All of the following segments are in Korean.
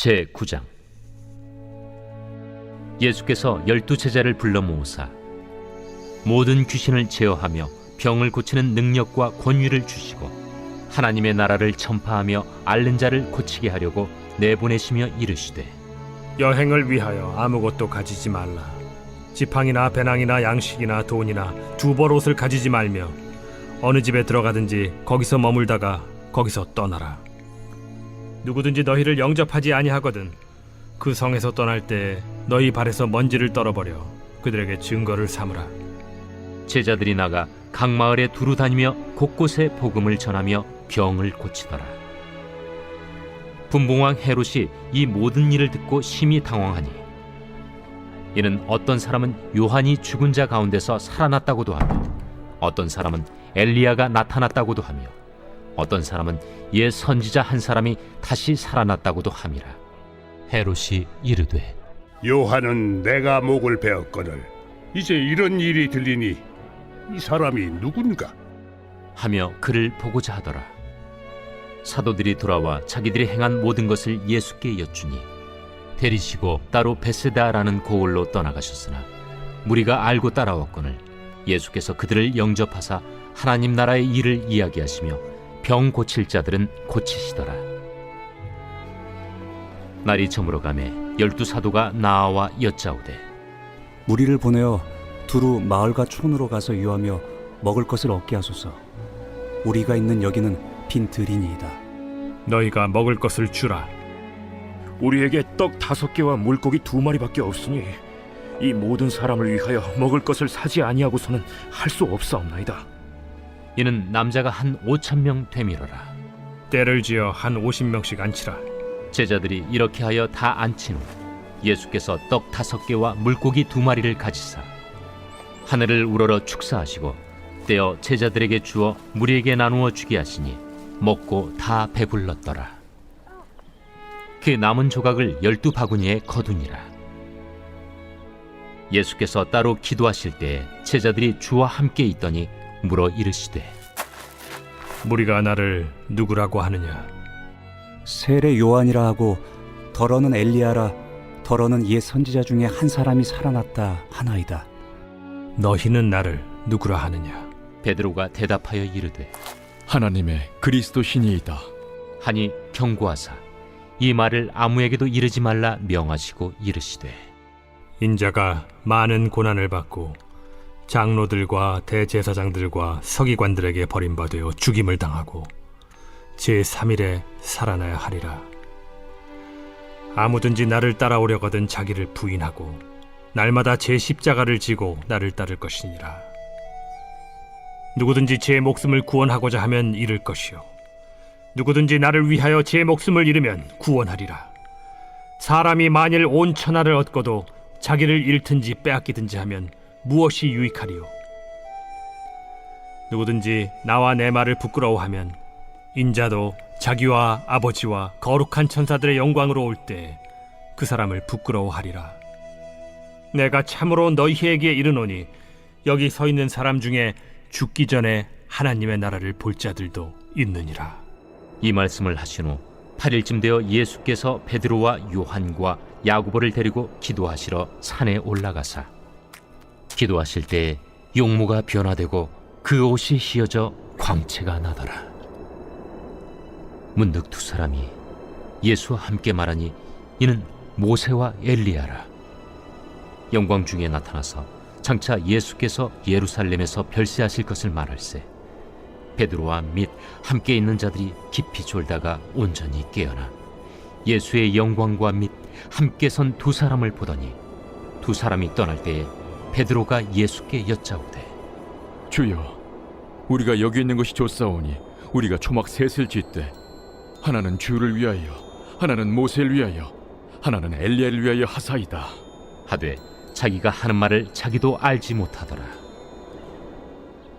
제9장. 예수께서 12제자를 불러 모으사 모든 귀신을 제어하며 병을 고치는 능력과 권위를 주시고 하나님의 나라를 전파하며 앓는 자를 고치게 하려고 내보내시며 이르시되, 여행을 위하여 아무것도 가지지 말라. 지팡이나 배낭이나 양식이나 돈이나 두벌 옷을 가지지 말며 어느 집에 들어가든지 거기서 머물다가 거기서 떠나라. 누구든지 너희를 영접하지 아니하거든 그 성에서 떠날 때 너희 발에서 먼지를 떨어버려 그들에게 증거를 삼으라. 제자들이 나가 각 마을에 두루 다니며 곳곳에 복음을 전하며 병을 고치더라. 분봉왕 헤롯이 이 모든 일을 듣고 심히 당황하니, 이는 어떤 사람은 요한이 죽은 자 가운데서 살아났다고도 하며 어떤 사람은 엘리야가 나타났다고도 하며 어떤 사람은 옛 선지자 한 사람이 다시 살아났다고도 함이라. 헤롯이 이르되, 요한은 내가 목을 베었거늘 이제 이런 일이 들리니 이 사람이 누군가? 하며 그를 보고자 하더라. 사도들이 돌아와 자기들이 행한 모든 것을 예수께 여쭈니 데리시고 따로 베세다라는 고을로 떠나가셨으나 무리가 알고 따라왔거늘 예수께서 그들을 영접하사 하나님 나라의 일을 이야기하시며 병 고칠 자들은 고치시더라. 날이 저물어가매 12사도가 나아와 여짜오되, 무리를 보내어 두루 마을과 촌으로 가서 유하며 먹을 것을 얻게 하소서. 우리가 있는 여기는 빈 들이니이다. 너희가 먹을 것을 주라. 우리에게 떡 5개와 물고기 2마리밖에 없으니 이 모든 사람을 위하여 먹을 것을 사지 아니하고서는 할 수 없사옵나이다. 이는 남자가 한 5,000명 되밀어라. 때를 지어 한 50명씩 앉히라. 제자들이 이렇게 하여 다 앉힌 후 예수께서 떡 5개와 물고기 2마리를 가지사 하늘을 우러러 축사하시고 떼어 제자들에게 주어 무리에게 나누어 주게 하시니 먹고 다 배불렀더라. 그 남은 조각을 12바구니에 거두니라. 예수께서 따로 기도하실 때 제자들이 주와 함께 있더니 물어 이르시되, 무리가 나를 누구라고 하느냐? 세례 요한이라 하고 더러는 엘리야라, 더러는 옛 선지자 중에 한 사람이 살아났다 하나이다. 너희는 나를 누구라 하느냐? 베드로가 대답하여 이르되, 하나님의 그리스도시니이다 하니 경고하사 이 말을 아무에게도 이르지 말라 명하시고 이르시되, 인자가 많은 고난을 받고 장로들과 대제사장들과 서기관들에게 버림받아 죽임을 당하고 제3일에 살아나야 하리라. 아무든지 나를 따라오려거든 자기를 부인하고 날마다 제 십자가를 지고 나를 따를 것이니라. 누구든지 제 목숨을 구원하고자 하면 잃을 것이요 누구든지 나를 위하여 제 목숨을 잃으면 구원하리라. 사람이 만일 온 천하를 얻고도 자기를 잃든지 빼앗기든지 하면 무엇이 유익하리요? 누구든지 나와 내 말을 부끄러워하면 인자도 자기와 아버지와 거룩한 천사들의 영광으로 올 때 그 사람을 부끄러워하리라. 내가 참으로 너희에게 이르노니 여기 서 있는 사람 중에 죽기 전에 하나님의 나라를 볼 자들도 있느니라. 이 말씀을 하신 후 8일쯤 되어 예수께서 베드로와 요한과 야고보를 데리고 기도하시러 산에 올라가사 기도하실 때 용모가 변화되고 그 옷이 휘어져 광채가 나더라. 문득 두 사람이 예수와 함께 말하니 이는 모세와 엘리야라. 영광 중에 나타나서 장차 예수께서 예루살렘에서 별세하실 것을 말할세 베드로와 및 함께 있는 자들이 깊이 졸다가 온전히 깨어나 예수의 영광과 및 함께 선 두 사람을 보더니 두 사람이 떠날 때에 베드로가 예수께 여짜오되, 주여, 우리가 여기 있는 것이 좋사오니 우리가 초막 셋을 짓되 하나는 주를 위하여, 하나는 모세를 위하여, 하나는 엘리야를 위하여 하사이다 하되 자기가 하는 말을 자기도 알지 못하더라.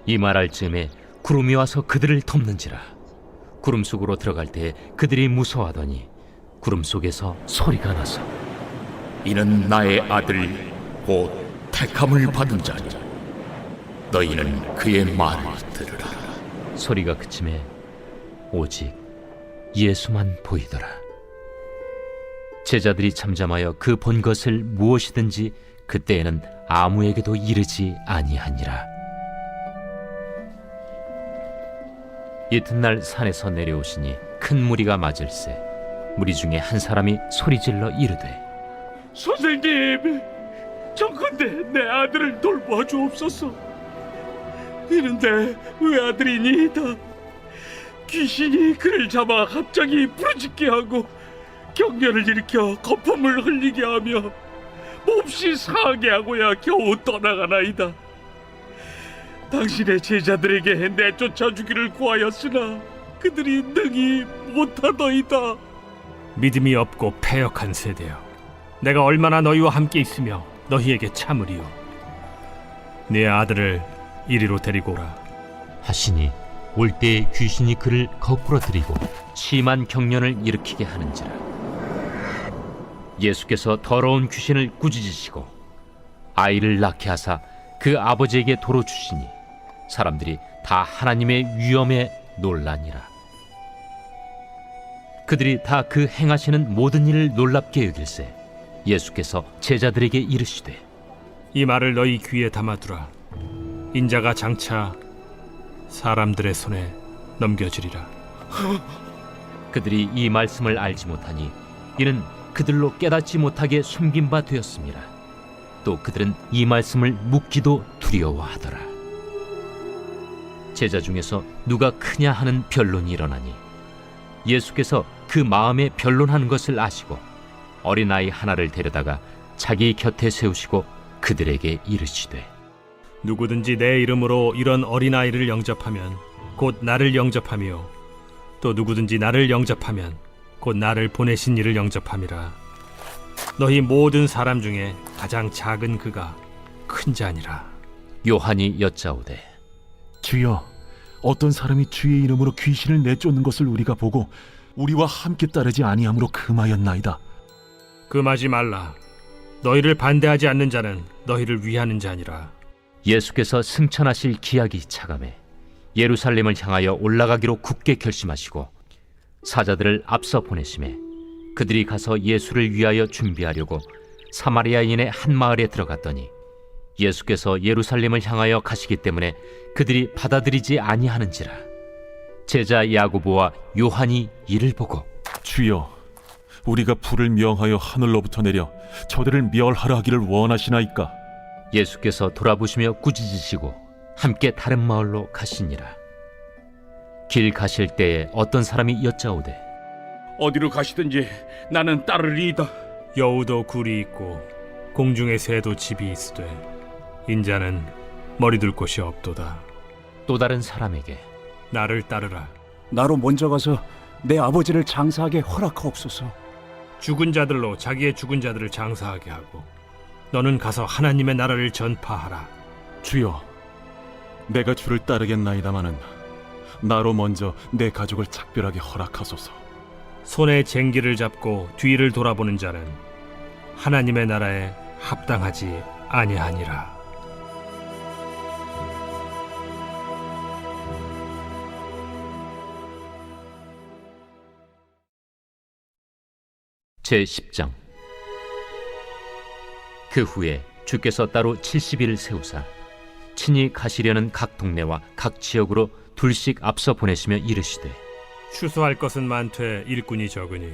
이 말할 즈음에 구름이 와서 그들을 덮는지라. 구름 속으로 들어갈 때 그들이 무서워하더니 구름 속에서 소리가 나서, 이는 나의 아들 곧 택함을 받은 자니 너희는 그의 말을 들으라. 소리가 그침에 오직 예수만 보이더라. 제자들이 잠잠하여 그 본 것을 무엇이든지 그때에는 아무에게도 이르지 아니하니라. 이튿날 산에서 내려오시니 큰 무리가 맞을세 무리 중에 한 사람이 소리질러 이르되 선생님, 정컨대 내 아들을 돌보아 주옵소서. 이런데 외아들이니이다. 귀신이 그를 잡아 갑자기 부르짖게 하고 경련을 일으켜 거품을 흘리게 하며 몹시 상하게 하고야 겨우 떠나가나이다. 당신의 제자들에게 내쫓아 주기를 구하였으나 그들이 능히 못하더이다. 믿음이 없고 패역한 세대여, 내가 얼마나 너희와 함께 있으며 너희에게 참으리요. 네 아들을 이리로 데리고 오라. 하시니 올 때에 귀신이 그를 거꾸로 들이고 심한 경련을 일으키게 하는지라. 예수께서 더러운 귀신을 꾸짖으시고 아이를 낳게 하사 그 아버지에게 도로 주시니 사람들이 다 하나님의 위엄에 놀라니라. 그들이 다 그 행하시는 모든 일을 놀랍게 여길세 예수께서 제자들에게 이르시되 이 말을 너희 귀에 담아두라. 인자가 장차 사람들의 손에 넘겨지리라. 그들이 이 말씀을 알지 못하니 이는 그들로 깨닫지 못하게 숨긴 바 되었습니다. 또 그들은 이 말씀을 묻기도 두려워하더라. 제자 중에서 누가 크냐 하는 변론이 일어나니 예수께서 그 마음에 변론하는 것을 아시고 어린아이 하나를 데려다가 자기 곁에 세우시고 그들에게 이르시되 누구든지 내 이름으로 이런 어린아이를 영접하면 곧 나를 영접하며 또 누구든지 나를 영접하면 곧 나를 보내신 이를 영접함이라. 너희 모든 사람 중에 가장 작은 그가 큰 자니라. 요한이 여짜오되 주여, 어떤 사람이 주의 이름으로 귀신을 내쫓는 것을 우리가 보고 우리와 함께 따르지 아니함으로 금하였나이다. 금하지 말라. 너희를 반대하지 않는 자는 너희를 위하는 자니라. 예수께서 승천하실 기약이 차감해 예루살렘을 향하여 올라가기로 굳게 결심하시고 사자들을 앞서 보내심에 그들이 가서 예수를 위하여 준비하려고 사마리아인의 한 마을에 들어갔더니 예수께서 예루살렘을 향하여 가시기 때문에 그들이 받아들이지 아니하는지라. 제자 야고보와 요한이 이를 보고 주여, 우리가 불을 명하여 하늘로부터 내려 저들을 멸하라 하기를 원하시나이까? 예수께서 돌아보시며 꾸짖으시고 함께 다른 마을로 가시니라. 길 가실 때에 어떤 사람이 여짜오되 어디로 가시든지 나는 따르리이다. 여우도 굴이 있고 공중의 새도 집이 있으되 인자는 머리둘 곳이 없도다. 또 다른 사람에게 나를 따르라. 나로 먼저 가서 내 아버지를 장사하게 허락하옵소서. 죽은 자들로 자기의 죽은 자들을 장사하게 하고 너는 가서 하나님의 나라를 전파하라. 주여, 내가 주를 따르겠나이다마는 나로 먼저 내 가족을 작별하게 허락하소서. 손에 쟁기를 잡고 뒤를 돌아보는 자는 하나님의 나라에 합당하지 아니하니라. 제10장. 그 후에 주께서 따로 70일을 세우사 친히 가시려는 각 동네와 각 지역으로 둘씩 앞서 보내시며 이르시되 추수할 것은 많되 일꾼이 적으니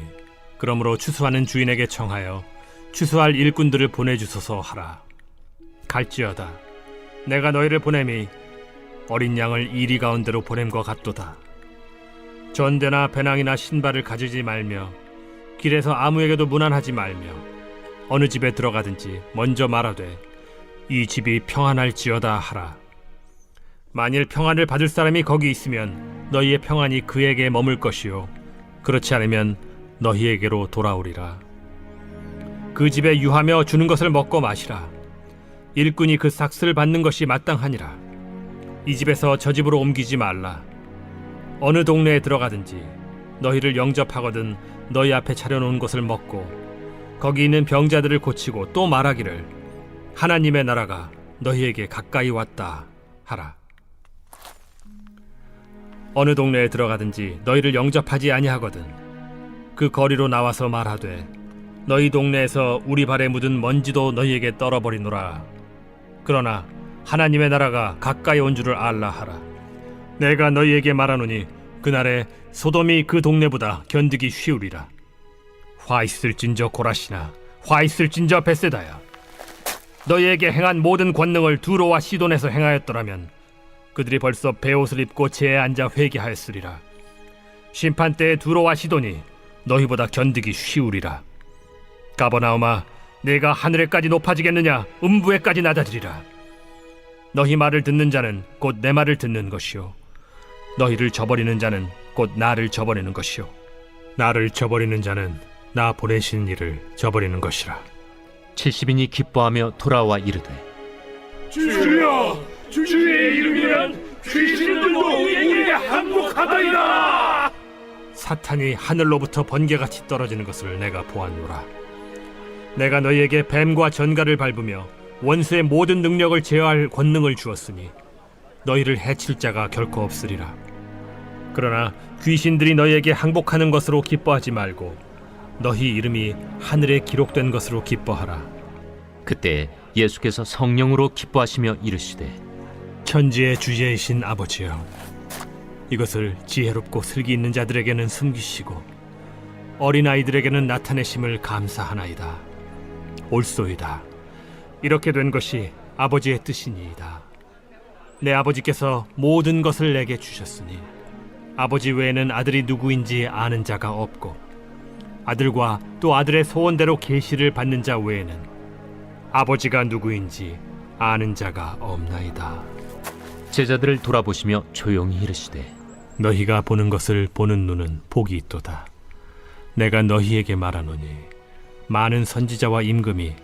그러므로 추수하는 주인에게 청하여 추수할 일꾼들을 보내주소서 하라. 갈지어다. 내가 너희를 보냄이 어린 양을 이리 가운데로 보냄과 같도다. 전대나 배낭이나 신발을 가지지 말며 길에서 아무에게도 문안하지 말며 어느 집에 들어가든지 먼저 말하되 이 집이 평안할지어다 하라. 만일 평안을 받을 사람이 거기 있으면 너희의 평안이 그에게 머물 것이요 그렇지 않으면 너희에게로 돌아오리라. 그 집에 유하며 주는 것을 먹고 마시라. 일꾼이 그 삭슬을 받는 것이 마땅하니라. 이 집에서 저 집으로 옮기지 말라. 어느 동네에 들어가든지 너희를 영접하거든 너희 앞에 차려놓은 것을 먹고 거기 있는 병자들을 고치고 또 말하기를 하나님의 나라가 너희에게 가까이 왔다 하라. 어느 동네에 들어가든지 너희를 영접하지 아니하거든 그 거리로 나와서 말하되 너희 동네에서 우리 발에 묻은 먼지도 너희에게 떨어버리노라. 그러나 하나님의 나라가 가까이 온 줄을 알라 하라. 내가 너희에게 말하노니 그날에 소돔이 그 동네보다 견디기 쉬우리라. 화 있을진저 고라시나 화 있을진저 벳세다야. 너희에게 행한 모든 권능을 두로와 시돈에서 행하였더라면 그들이 벌써 베옷을 입고 재에 앉아 회개하였으리라. 심판 때에 두로와 시돈이 너희보다 견디기 쉬우리라. 가버나움아, 내가 하늘에까지 높아지겠느냐 음부에까지 낮아지리라. 너희 말을 듣는 자는 곧 내 말을 듣는 것이요 너희를 저버리는 자는 곧 나를 저버리는 것이요 나를 저버리는 자는 나 보내신 이를 저버리는 것이라. 70인이 기뻐하며 돌아와 이르되 주여, 주의 이름이면 귀신들도 우리에게 항복하더이다. 사탄이 하늘로부터 번개같이 떨어지는 것을 내가 보았노라. 내가 너희에게 뱀과 전갈을 밟으며 원수의 모든 능력을 제어할 권능을 주었으니 너희를 해칠 자가 결코 없으리라. 그러나 귀신들이 너희에게 항복하는 것으로 기뻐하지 말고 너희 이름이 하늘에 기록된 것으로 기뻐하라. 그때 예수께서 성령으로 기뻐하시며 이르시되 천지의 주제이신 아버지여, 이것을 지혜롭고 슬기 있는 자들에게는 숨기시고 어린아이들에게는 나타내심을 감사하나이다. 옳소이다. 이렇게 된 것이 아버지의 뜻이니이다. 내 아버지께서 모든 것을 내게 주셨으니 아버지 외에는 아들이 누구인지 아는 자가 없고 아들과 또 아들의 소원대로 계시를 받는 자 외에는 아버지가 누구인지 아는 자가 없나이다. 제자들을 돌아보시며 조용히 이르시되 너희가 보는 것을 보는 눈은 복이 있도다. 내가 너희에게 말하노니 많은 선지자와 임금이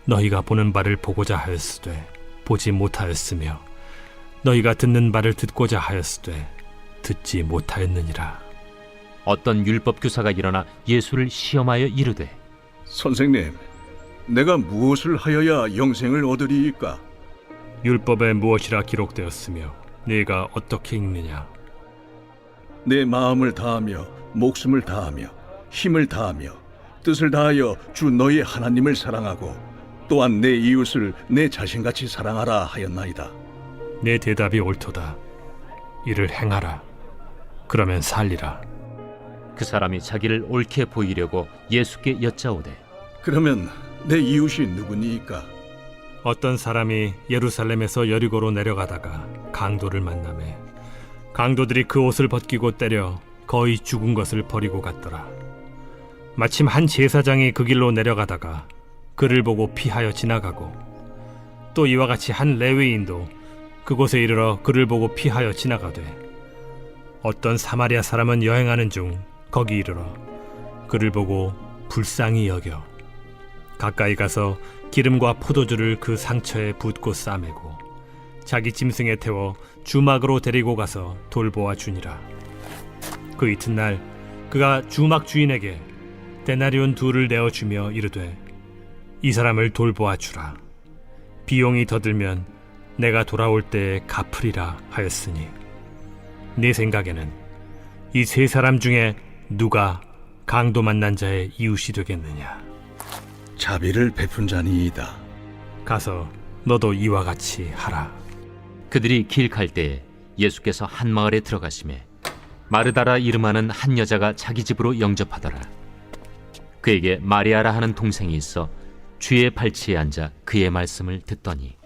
너희가 보는 바를 보고자 하였으되 보지 못하였으며 너희가 듣는 바를 듣고자 하였으되 듣지 못하였느니라. 어떤 율법 교사가 일어나 예수를 시험하여 이르되 선생님, 내가 무엇을 하여야 영생을 얻으리이까? 율법에 무엇이라 기록되었으며 네가 어떻게 읽느냐? 내 마음을 다하며 목숨을 다하며 힘을 다하며 뜻을 다하여 주 너희 하나님을 사랑하고 또한 내 이웃을 내 자신같이 사랑하라 하였나이다. 내 대답이 옳도다. 이를 행하라. 그러면 살리라. 그 사람이 자기를 옳게 보이려고 예수께 여짜오되 그러면 내 이웃이 누구니이까? 어떤 사람이 예루살렘에서 여리고로 내려가다가 강도를 만나매 강도들이 그 옷을 벗기고 때려 거의 죽은 것을 버리고 갔더라. 마침 한 제사장이 그 길로 내려가다가 그를 보고 피하여 지나가고 또 이와 같이 한 레위인도 그곳에 이르러 그를 보고 피하여 지나가되 어떤 사마리아 사람은 여행하는 중 거기 이르러 그를 보고 불쌍히 여겨 가까이 가서 기름과 포도주를 그 상처에 붓고 싸매고 자기 짐승에 태워 주막으로 데리고 가서 돌보아 주니라. 그 이튿날 그가 주막 주인에게 데나리온 2를 내어주며 이르되 이 사람을 돌보아 주라. 비용이 더 들면 내가 돌아올 때에 갚으리라 하였으니 네 생각에는 이 세 사람 중에 누가 강도 만난 자의 이웃이 되겠느냐? 자비를 베푼 자니이다. 가서 너도 이와 같이 하라. 그들이 길 갈 때에 예수께서 한 마을에 들어가시매 마르다라 이름하는 한 여자가 자기 집으로 영접하더라. 그에게 마리아라 하는 동생이 있어 주의 발치에 앉아 그의 말씀을 듣더니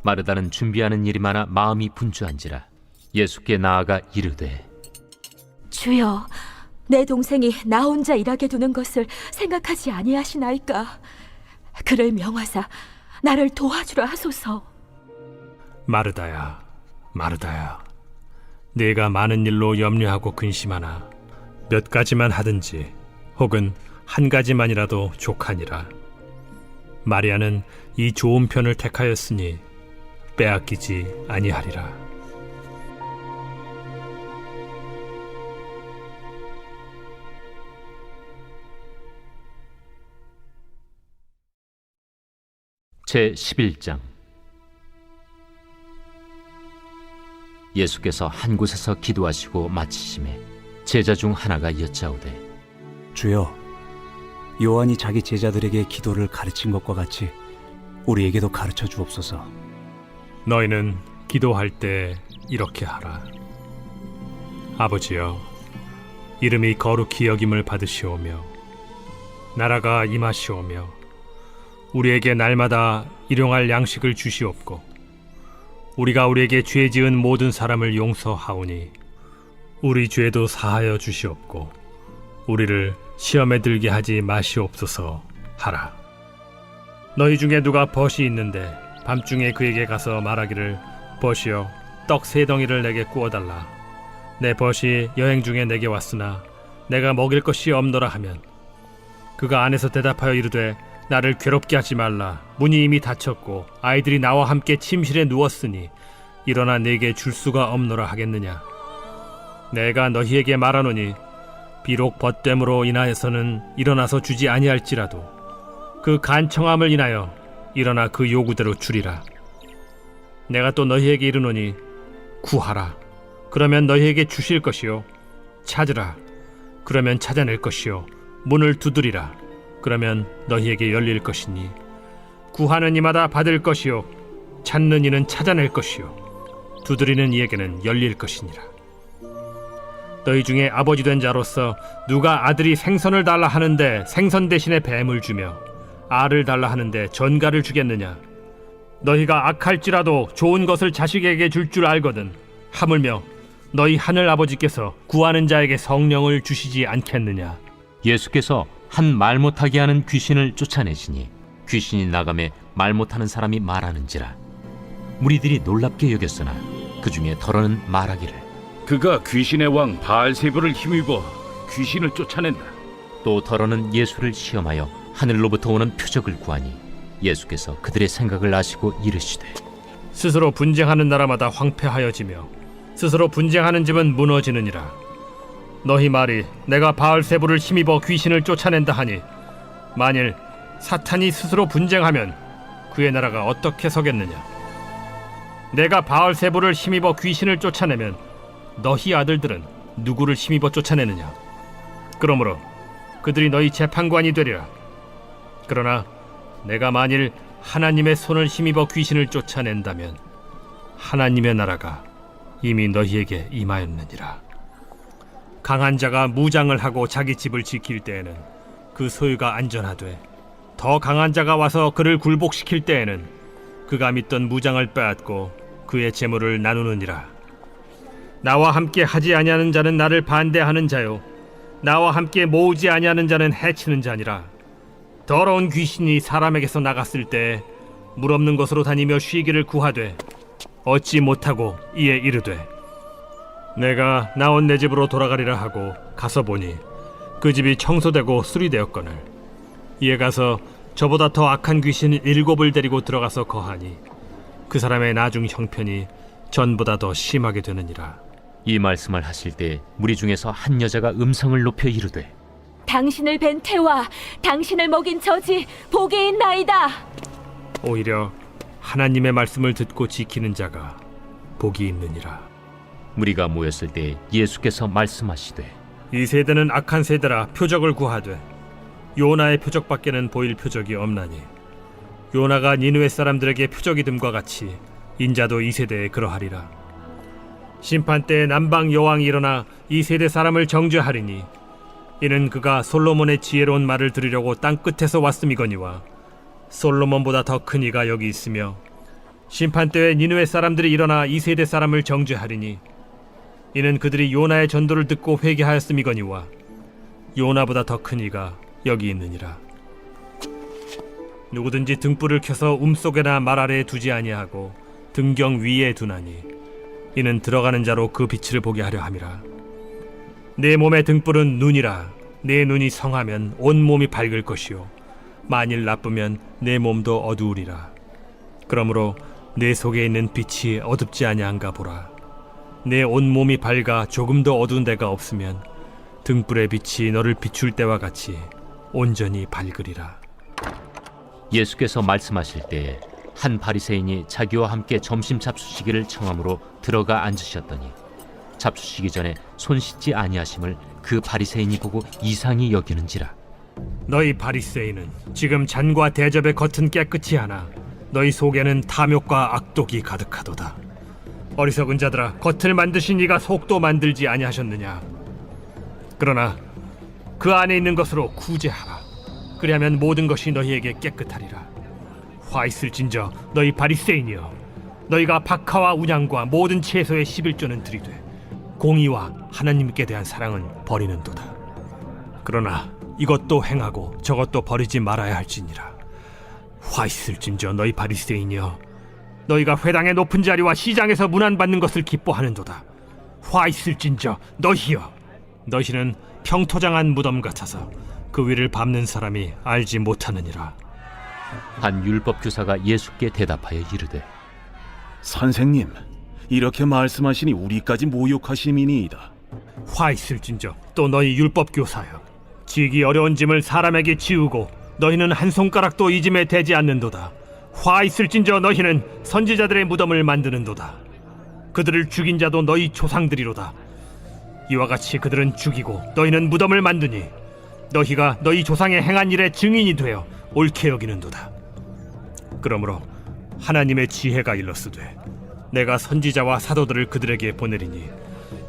마르다는 준비하는 일이 많아 마음이 분주한지라 예수께 나아가 이르되 주여, 내 동생이 나 혼자 일하게 두는 것을 생각하지 아니하시나이까? 그를 명하사 나를 도와주라 하소서. 마르다야, 마르다야, 네가 많은 일로 염려하고 근심하나 몇 가지만 하든지 혹은 한 가지만이라도 족하니라. 마리아는 이 좋은 편을 택하였으니 빼앗기지 아니하리라. 제 11장. 예수께서 한 곳에서 기도하시고 마치심에 제자 중 하나가 여짜오되 주여, 요한이 자기 제자들에게 기도를 가르친 것과 같이 우리에게도 가르쳐 주옵소서. 너희는 기도할 때 이렇게 하라. 아버지여, 이름이 거룩히 여김을 받으시오며 나라가 임하시오며 우리에게 날마다 일용할 양식을 주시옵고 우리가 우리에게 죄 지은 모든 사람을 용서하오니 우리 죄도 사하여 주시옵고 우리를 시험에 들게 하지 마시옵소서 하라. 너희 중에 누가 벗이 있는데 밤중에 그에게 가서 말하기를 벗이여 떡 3덩이를 내게 구워달라. 내 벗이 여행 중에 내게 왔으나 내가 먹일 것이 없노라 하면 그가 안에서 대답하여 이르되 나를 괴롭게 하지 말라. 문이 이미 닫혔고 아이들이 나와 함께 침실에 누웠으니 일어나 내게 줄 수가 없노라 하겠느냐. 내가 너희에게 말하노니 비록 벗됨으로 인하여서는 일어나서 주지 아니할지라도 그 간청함을 인하여 일어나 그 요구대로 주리라. 내가 또 너희에게 이르노니 구하라. 그러면 너희에게 주실 것이요. 찾으라. 그러면 찾아낼 것이요. 문을 두드리라. 그러면 너희에게 열릴 것이니 구하는 이마다 받을 것이요. 찾는 이는 찾아낼 것이요. 두드리는 이에게는 열릴 것이니라. 너희 중에 아버지 된 자로서 누가 아들이 생선을 달라 하는데 생선 대신에 뱀을 주며 알을 달라 하는데 전갈을 주겠느냐. 너희가 악할지라도 좋은 것을 자식에게 줄 줄 알거든 하물며 너희 하늘 아버지께서 구하는 자에게 성령을 주시지 않겠느냐. 예수께서 한 말 못하게 하는 귀신을 쫓아내시니 귀신이 나가매 말 못하는 사람이 말하는지라. 무리들이 놀랍게 여겼으나 그 중에 더러는 말하기를 그가 귀신의 왕 바알세불을 힘입어 귀신을 쫓아낸다. 또 더러는 예수를 시험하여 하늘로부터 오는 표적을 구하니 예수께서 그들의 생각을 아시고 이르시되 스스로 분쟁하는 나라마다 황폐하여지며 스스로 분쟁하는 집은 무너지느니라. 너희 말이 내가 바알세불을 힘입어 귀신을 쫓아낸다 하니 만일 사탄이 스스로 분쟁하면 그의 나라가 어떻게 서겠느냐. 내가 바알세불을 힘입어 귀신을 쫓아내면 너희 아들들은 누구를 힘입어 쫓아내느냐. 그러므로 그들이 너희 재판관이 되리라. 그러나 내가 만일 하나님의 손을 힘입어 귀신을 쫓아낸다면 하나님의 나라가 이미 너희에게 임하였느니라. 강한 자가 무장을 하고 자기 집을 지킬 때에는 그 소유가 안전하되 더 강한 자가 와서 그를 굴복시킬 때에는 그가 믿던 무장을 빼앗고 그의 재물을 나누느니라. 나와 함께 하지 아니하는 자는 나를 반대하는 자요 나와 함께 모으지 아니하는 자는 해치는 자니라. 더러운 귀신이 사람에게서 나갔을 때 물 없는 곳으로 다니며 쉬기를 구하되 얻지 못하고 이에 이르되 내가 나온 내 집으로 돌아가리라 하고 가서 보니 그 집이 청소되고 수리되었거늘 이에 가서 저보다 더 악한 귀신 7을 데리고 들어가서 거하니 그 사람의 나중 형편이 전보다 더 심하게 되느니라. 이 말씀을 하실 때 무리 중에서 한 여자가 음성을 높여 이르되 당신을 뵌 태와 당신을 먹인 저지 복이 있나이다. 오히려 하나님의 말씀을 듣고 지키는 자가 복이 있느니라. 무리가 모였을 때 예수께서 말씀하시되 이 세대는 악한 세대라 표적을 구하되 요나의 표적밖에는 보일 표적이 없나니 요나가 니느웨 사람들에게 표적이 됨과 같이 인자도 이 세대에 그러하리라. 심판 때에 남방 여왕이 일어나 이 세대 사람을 정죄하리니 이는 그가 솔로몬의 지혜로운 말을 들으려고 땅 끝에서 왔음이거니와 솔로몬보다 더 큰 이가 여기 있으며 심판 때에 니느웨 사람들이 일어나 이 세대 사람을 정죄하리니 이는 그들이 요나의 전도를 듣고 회개하였음이거니와 요나보다 더 큰 이가 여기 있느니라. 누구든지 등불을 켜서 움속에나 말 아래에 두지 아니하고 등경 위에 두나니 이는 들어가는 자로 그 빛을 보게 하려 함이라. 내 몸의 등불은 눈이라. 내 눈이 성하면 온 몸이 밝을 것이요 만일 나쁘면 내 몸도 어두우리라. 그러므로 내 속에 있는 빛이 어둡지 아니한가 보라. 내 온 몸이 밝아 조금도 어두운 데가 없으면 등불의 빛이 너를 비출 때와 같이 온전히 밝으리라. 예수께서 말씀하실 때에 한 바리새인이 자기와 함께 점심 잡수시기를 청함으로 들어가 앉으셨더니 잡수시기 전에 손 씻지 아니하심을 그 바리새인이 보고 이상히 여기는지라. 너희 바리새인은 지금 잔과 대접의 겉은 깨끗이 하나 너희 속에는 탐욕과 악독이 가득하도다. 어리석은 자들아, 겉을 만드신 이가 속도 만들지 아니하셨느냐? 그러나 그 안에 있는 것으로 구제하라. 그리하면 모든 것이 너희에게 깨끗하리라. 화 있을진저 너희 바리새인이여, 너희가 박하와 운양과 모든 채소의 11조는 들이되 공의와 하나님께 대한 사랑은 버리는도다. 그러나 이것도 행하고 저것도 버리지 말아야 할지니라. 화 있을진저 너희 바리새인이여, 너희가 회당의 높은 자리와 시장에서 문안받는 것을 기뻐하는도다. 화 있을진저 너희여, 너희는 평토장한 무덤 같아서 그 위를 밟는 사람이 알지 못하느니라. 한 율법 교사가 예수께 대답하여 이르되 선생님, 이렇게 말씀하시니 우리까지 모욕하심이니이다. 화 있을진저 또 너희 율법 교사여, 지기 어려운 짐을 사람에게 지우고 너희는 한 손가락도 이 짐에 대지 않는도다. 화 있을진저 너희는 선지자들의 무덤을 만드는도다. 그들을 죽인 자도 너희 조상들이로다. 이와 같이 그들은 죽이고 너희는 무덤을 만드니 너희가 너희 조상의 행한 일의 증인이 되어 옳게 여기는도다. 그러므로 하나님의 지혜가 일렀으되 내가 선지자와 사도들을 그들에게 보내리니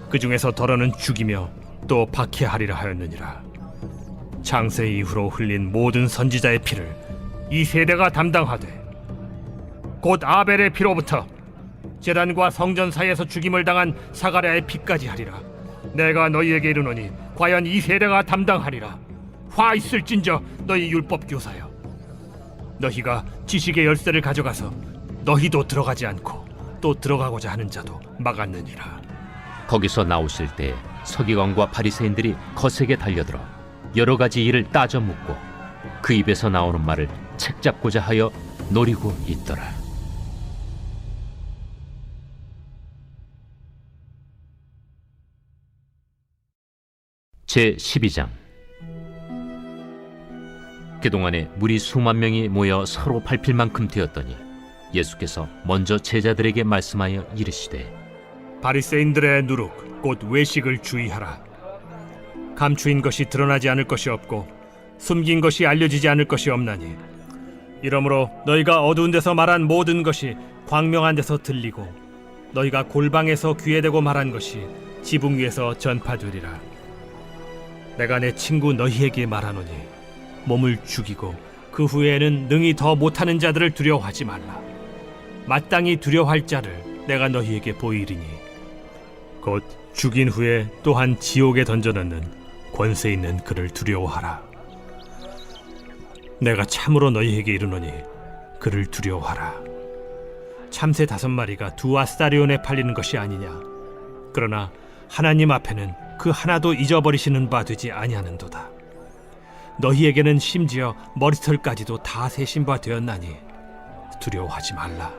그 중에서 더러는 죽이며 또 박해하리라 하였느니라. 창세 이후로 흘린 모든 선지자의 피를 이 세대가 담당하되 곧 아벨의 피로부터 제단과 성전 사이에서 죽임을 당한 사가랴의 피까지 하리라. 내가 너희에게 이르노니 과연 이 세대가 담당하리라. 화 있을진저 너희 율법 교사여, 너희가 지식의 열쇠를 가져가서 너희도 들어가지 않고 또 들어가고자 하는 자도 막았느니라. 거기서 나오실 때 서기관과 바리새인들이 거세게 달려들어 여러 가지 일을 따져 묻고 그 입에서 나오는 말을 책잡고자 하여 노리고 있더라. 제 12장. 그동안에 무리 수만 명이 모여 서로 밟힐 만큼 되었더니 예수께서 먼저 제자들에게 말씀하여 이르시되 바리새인들의 누룩 곧 외식을 주의하라. 감추인 것이 드러나지 않을 것이 없고 숨긴 것이 알려지지 않을 것이 없나니 이러므로 너희가 어두운 데서 말한 모든 것이 광명한 데서 들리고 너희가 골방에서 귀에 대고 말한 것이 지붕 위에서 전파되리라. 내가 내 친구 너희에게 말하노니 몸을 죽이고 그 후에는 능히 더 못하는 자들을 두려워하지 말라. 마땅히 두려워할 자를 내가 너희에게 보이리니 곧 죽인 후에 또한 지옥에 던져넣는 권세 있는 그를 두려워하라. 내가 참으로 너희에게 이르노니 그를 두려워하라. 참새 5마리가 2아스타리온에 팔리는 것이 아니냐? 그러나 하나님 앞에는 그 하나도 잊어버리시는 바 되지 아니하는도다. 너희에게는 심지어 머리털까지도 다 세신 바 되었나니 두려워하지 말라.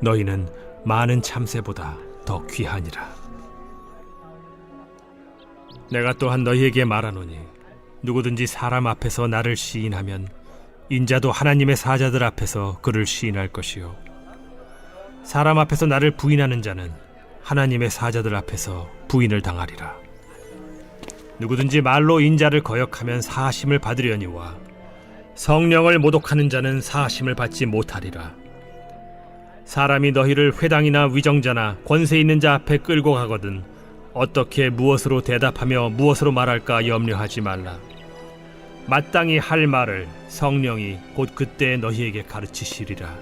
너희는 많은 참새보다 더 귀하니라. 내가 또한 너희에게 말하노니 누구든지 사람 앞에서 나를 시인하면 인자도 하나님의 사자들 앞에서 그를 시인할 것이요 사람 앞에서 나를 부인하는 자는 하나님의 사자들 앞에서 부인을 당하리라. 누구든지 말로 인자를 거역하면 사하심을 받으려니와 성령을 모독하는 자는 사하심을 받지 못하리라. 사람이 너희를 회당이나 위정자나 권세 있는 자 앞에 끌고 가거든 어떻게 무엇으로 대답하며 무엇으로 말할까 염려하지 말라. 마땅히 할 말을 성령이 곧 그때 너희에게 가르치시리라.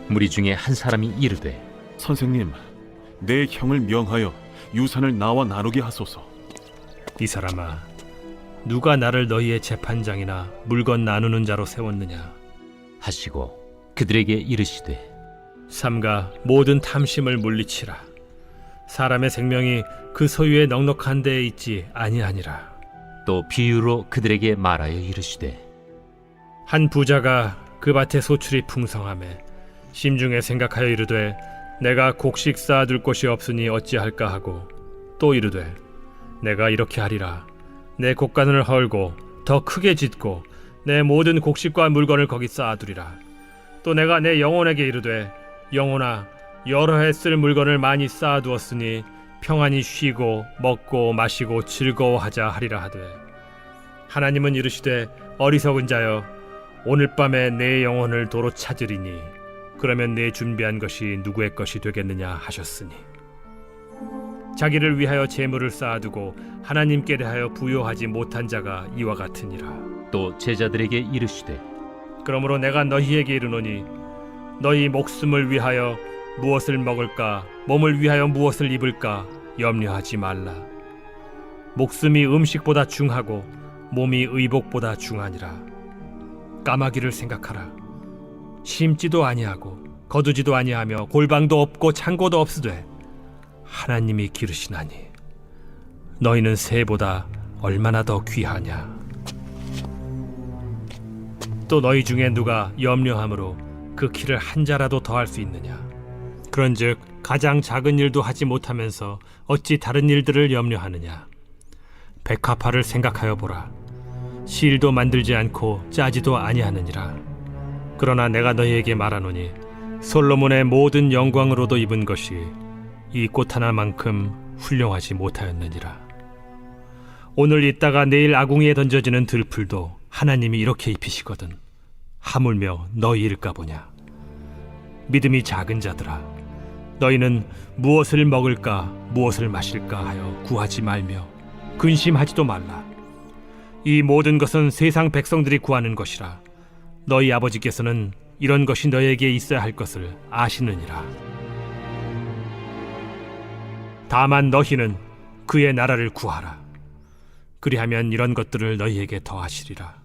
무리 중에 한 사람이 이르되 선생님, 내 형을 명하여 유산을 나와 나누게 하소서. 이 사람아, 누가 나를 너희의 재판장이나 물건 나누는 자로 세웠느냐 하시고 그들에게 이르시되 삼가 모든 탐심을 물리치라. 사람의 생명이 그 소유의 넉넉한 데에 있지 아니하니라. 또 비유로 그들에게 말하여 이르시되 한 부자가 그 밭에 소출이 풍성하매 심중에 생각하여 이르되 내가 곡식 쌓아둘 곳이 없으니 어찌할까 하고 또 이르되 내가 이렇게 하리라. 내 곡간을 헐고 더 크게 짓고 내 모든 곡식과 물건을 거기 쌓아두리라. 또 내가 내 영혼에게 이르되 영혼아, 여러 해 쓸 물건을 많이 쌓아두었으니 평안히 쉬고 먹고 마시고 즐거워하자 하리라 하되 하나님은 이르시되 어리석은 자여 오늘 밤에 내 영혼을 도로 찾으리니 그러면 내 준비한 것이 누구의 것이 되겠느냐 하셨으니 자기를 위하여 재물을 쌓아두고 하나님께 대하여 부요하지 못한 자가 이와 같으니라. 또 제자들에게 이르시되 그러므로 내가 너희에게 이르노니 너희 목숨을 위하여 무엇을 먹을까 몸을 위하여 무엇을 입을까 염려하지 말라. 목숨이 음식보다 중하고 몸이 의복보다 중하니라. 까마귀를 생각하라. 심지도 아니하고 거두지도 아니하며 골방도 없고 창고도 없으되 하나님이 기르시나니 너희는 새보다 얼마나 더 귀하냐. 또 너희 중에 누가 염려함으로 그 키를 한 자라도 더할 수 있느냐. 그런즉 가장 작은 일도 하지 못하면서 어찌 다른 일들을 염려하느냐. 백합화를 생각하여 보라. 실도 만들지 않고 짜지도 아니하느니라. 그러나 내가 너희에게 말하노니 솔로몬의 모든 영광으로도 입은 것이 이 꽃 하나만큼 훌륭하지 못하였느니라. 오늘 있다가 내일 아궁이에 던져지는 들풀도 하나님이 이렇게 입히시거든 하물며 너희일까 보냐. 믿음이 작은 자들아, 너희는 무엇을 먹을까 무엇을 마실까 하여 구하지 말며 근심하지도 말라. 이 모든 것은 세상 백성들이 구하는 것이라. 너희 아버지께서는 이런 것이 너희에게 있어야 할 것을 아시느니라. 다만 너희는 그의 나라를 구하라. 그리하면 이런 것들을 너희에게 더하시리라.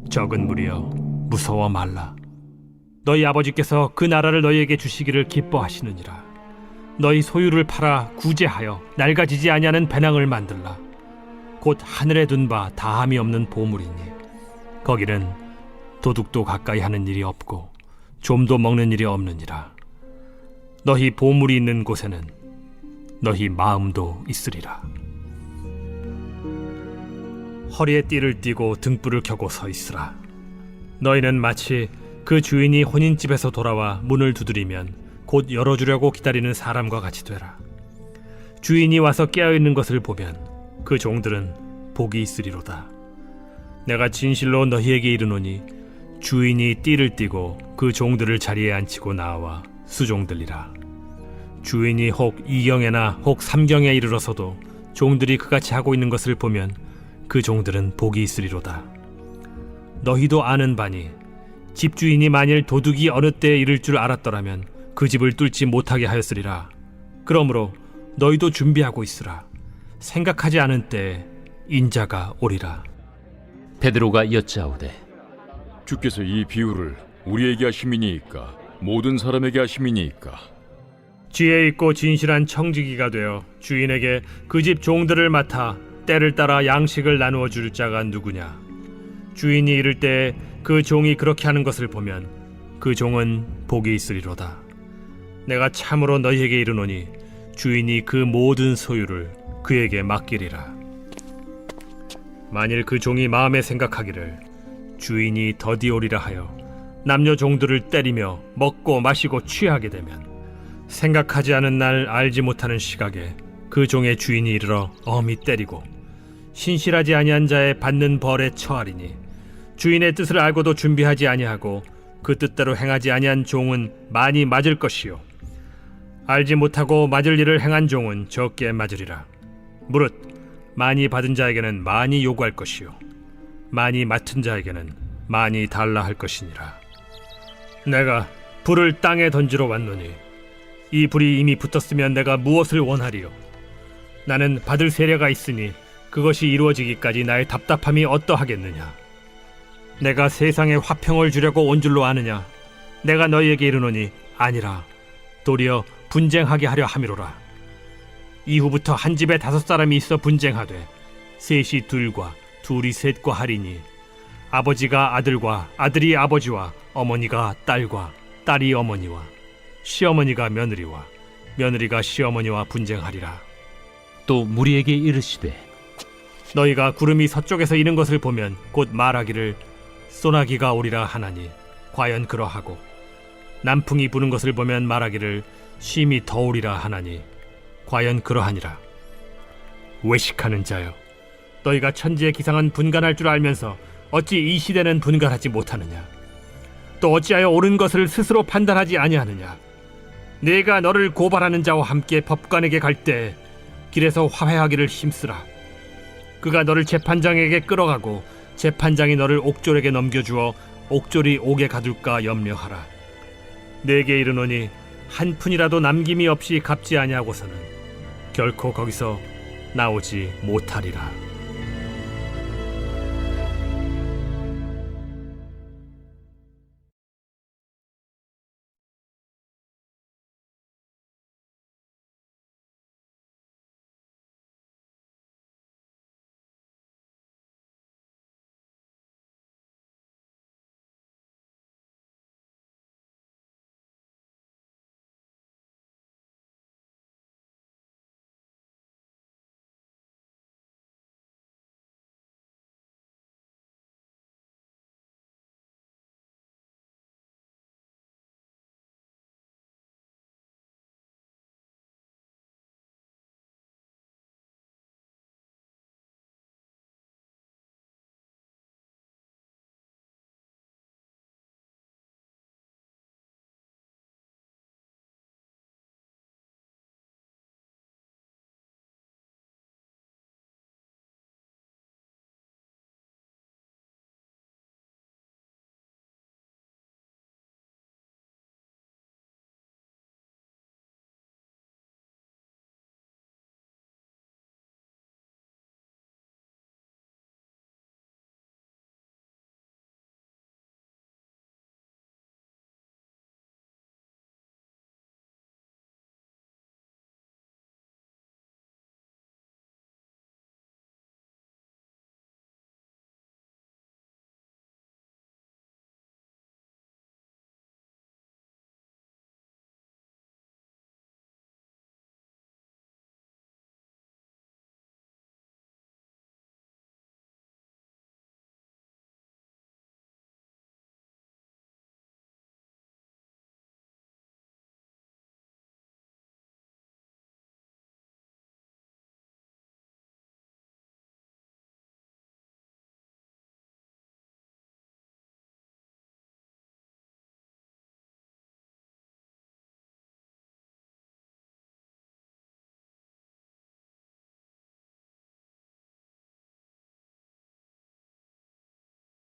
적은 무리여 무서워 말라. 너희 아버지께서 그 나라를 너희에게 주시기를 기뻐하시느니라. 너희 소유를 팔아 구제하여 낡아지지 아니하는 배낭을 만들라. 곧 하늘에 둔 바 다함이 없는 보물이니 거기는 도둑도 가까이 하는 일이 없고 좀도 먹는 일이 없느니라. 너희 보물이 있는 곳에는 너희 마음도 있으리라. 허리에 띠를 띠고 등불을 켜고 서 있으라. 너희는 마치 그 주인이 혼인집에서 돌아와 문을 두드리면 곧 열어주려고 기다리는 사람과 같이 되라. 주인이 와서 깨어있는 것을 보면 그 종들은 복이 있으리로다. 내가 진실로 너희에게 이르노니 주인이 띠를 띠고 그 종들을 자리에 앉히고 나와 수종들리라. 주인이 혹 2경에나 혹 3경에 이르러서도 종들이 그같이 하고 있는 것을 보면 그 종들은 복이 있으리로다. 너희도 아는 바니 집주인이 만일 도둑이 어느 때에 이를 줄 알았더라면 그 집을 뚫지 못하게 하였으리라. 그러므로 너희도 준비하고 있으라. 생각하지 않은 때에 인자가 오리라. 베드로가 여짜오되 주께서 이 비유를 우리에게 하심이니이까 모든 사람에게 하심이니이까? 지혜 있고 진실한 청지기가 되어 주인에게 그 집 종들을 맡아 때를 따라 양식을 나누어 줄 자가 누구냐. 주인이 이를 때에 그 종이 그렇게 하는 것을 보면 그 종은 복이 있으리로다. 내가 참으로 너희에게 이르노니 주인이 그 모든 소유를 그에게 맡기리라. 만일 그 종이 마음에 생각하기를 주인이 더디 오리라 하여 남녀 종들을 때리며 먹고 마시고 취하게 되면 생각하지 않은 날 알지 못하는 시각에 그 종의 주인이 이르러 엄히 때리고 신실하지 아니한 자의 받는 벌에 처하리니 주인의 뜻을 알고도 준비하지 아니하고 그 뜻대로 행하지 아니한 종은 많이 맞을 것이요 알지 못하고 맞을 일을 행한 종은 적게 맞으리라. 무릇 많이 받은 자에게는 많이 요구할 것이요 많이 맡은 자에게는 많이 달라 할 것이니라. 내가 불을 땅에 던지러 왔노니 이 불이 이미 붙었으면 내가 무엇을 원하리요. 나는 받을 세례가 있으니 그것이 이루어지기까지 나의 답답함이 어떠하겠느냐. 내가 세상에 화평을 주려고 온 줄로 아느냐. 내가 너희에게 이르노니 아니라 도리어 분쟁하게 하려 함이로라. 이후부터 한 집에 5사람이 있어 분쟁하되 셋이 둘과 둘이 셋과 하리니 아버지가 아들과 아들이 아버지와 어머니가 딸과 딸이 어머니와 시어머니가 며느리와 며느리가 시어머니와 분쟁하리라. 또 무리에게 이르시되 너희가 구름이 서쪽에서 이는 것을 보면 곧 말하기를 소나기가 오리라 하나니 과연 그러하고 남풍이 부는 것을 보면 말하기를 쉼이 더우리라 하나니 과연 그러하니라. 외식하는 자여 너희가 천지의 기상은 분간할 줄 알면서 어찌 이 시대는 분간하지 못하느냐? 또 어찌하여 옳은 것을 스스로 판단하지 아니하느냐? 내가 너를 고발하는 자와 함께 법관에게 갈 때 길에서 화해하기를 힘쓰라. 그가 너를 재판장에게 끌어가고 재판장이 너를 옥졸에게 넘겨주어 옥졸이 옥에 가둘까 염려하라. 내게 이르노니 한 푼이라도 남김이 없이 갚지 아니하고서는 결코 거기서 나오지 못하리라.